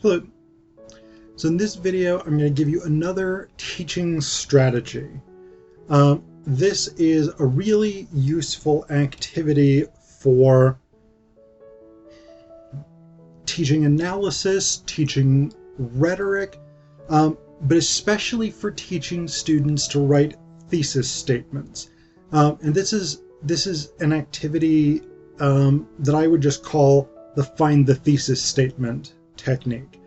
Hello. So in this video, I'm going to give you another teaching strategy. This is a really useful activity for teaching analysis, teaching rhetoric, but especially for teaching students to write thesis statements. And this is an activity that I would just call the find the thesis statement technique.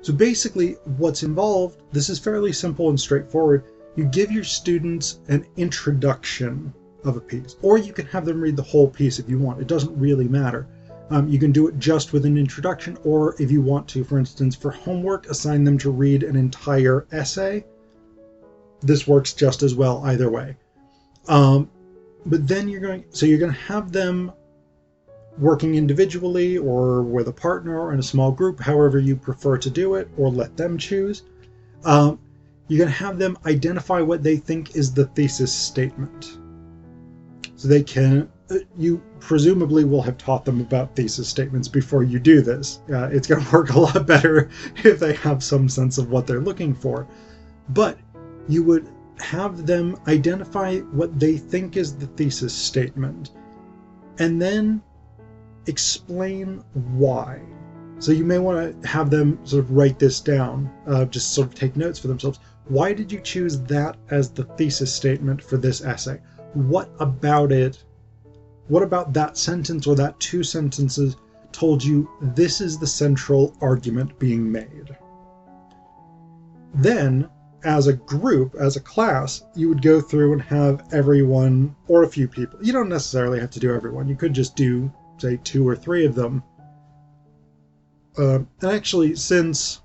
So basically what's involved, this is fairly simple and straightforward. You give your students an introduction of a piece, or you can have them read the whole piece if you want. It doesn't really matter. You can do it just with an introduction, or if you want to, for instance, for homework, assign them to read an entire essay. This works just as well either way. But then you're going to have them working individually or with a partner or in a small group, however you prefer to do it, or let them choose. You're going to have them identify what they think is the thesis statement. So they can, you presumably will have taught them about thesis statements before you do this. It's going to work a lot better if they have some sense of what they're looking for. But you would have them identify what they think is the thesis statement, and then explain why. So you may want to have them sort of write this down, just sort of take notes for themselves. Why did you choose that as the thesis statement for this essay? What about it? What about that sentence or that two sentences told you this is the central argument being made? Then, as a group, as a class, you would go through and have everyone, or a few people. You don't necessarily have to do everyone. You could just do, say, 2 or 3 of them. And actually, since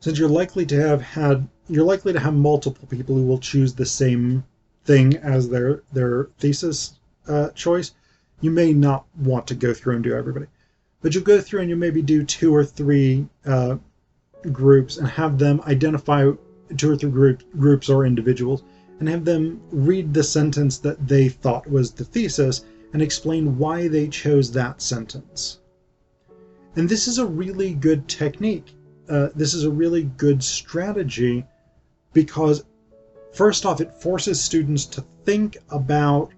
you're likely to have multiple people who will choose the same thing as their thesis choice, you may not want to go through and do everybody. But you'll go through and you maybe do 2 or 3 groups and have them identify 2 or 3 groups or individuals and have them read the sentence that they thought was the thesis and explain why they chose that sentence. And this is a really good technique. This is a really good strategy because, first off, it forces students to think about,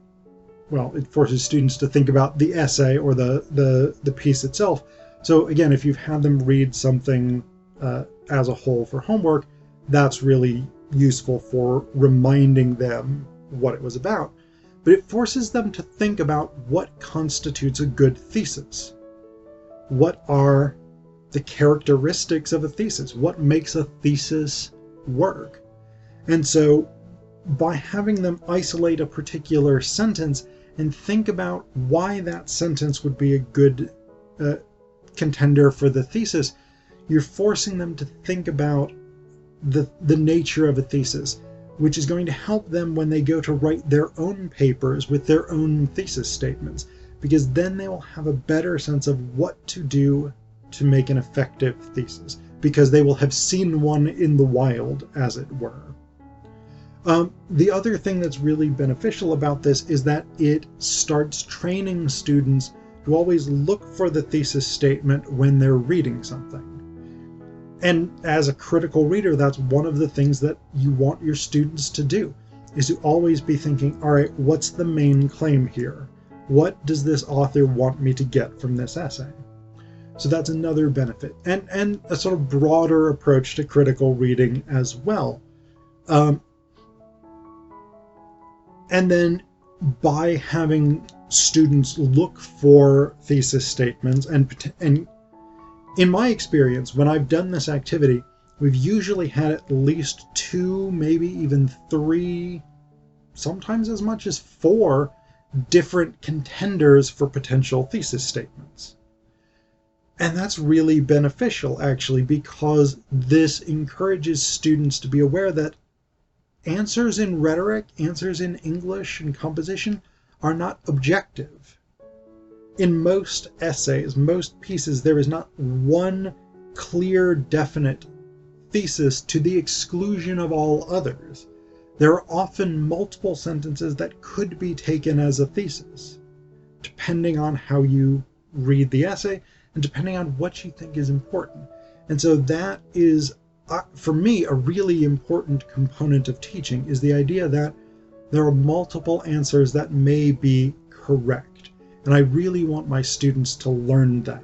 the essay or the piece itself. So again, if you've had them read something as a whole for homework, that's really useful for reminding them what it was about. But it forces them to think about what constitutes a good thesis. What are the characteristics of a thesis? What makes a thesis work? And so by having them isolate a particular sentence and think about why that sentence would be a good contender for the thesis, you're forcing them to think about the nature of a thesis, which is going to help them when they go to write their own papers with their own thesis statements, because then they will have a better sense of what to do to make an effective thesis, because they will have seen one in the wild, as it were. The other thing that's really beneficial about this is that it starts training students to always look for the thesis statement when they're reading something. And as a critical reader, that's one of the things that you want your students to do, is to always be thinking, all right, what's the main claim here? What does this author want me to get from this essay? So that's another benefit, and a sort of broader approach to critical reading as well. And then by having students look for thesis statements, and in my experience, when I've done this activity, we've usually had at least 2, maybe even 3, sometimes as much as 4 different contenders for potential thesis statements. And that's really beneficial, actually, because this encourages students to be aware that answers in rhetoric, answers in English and composition are not objective. In most essays, most pieces, there is not one clear, definite thesis to the exclusion of all others. There are often multiple sentences that could be taken as a thesis, depending on how you read the essay and depending on what you think is important. And so that is, for me, a really important component of teaching, is the idea that there are multiple answers that may be correct. And I really want my students to learn that.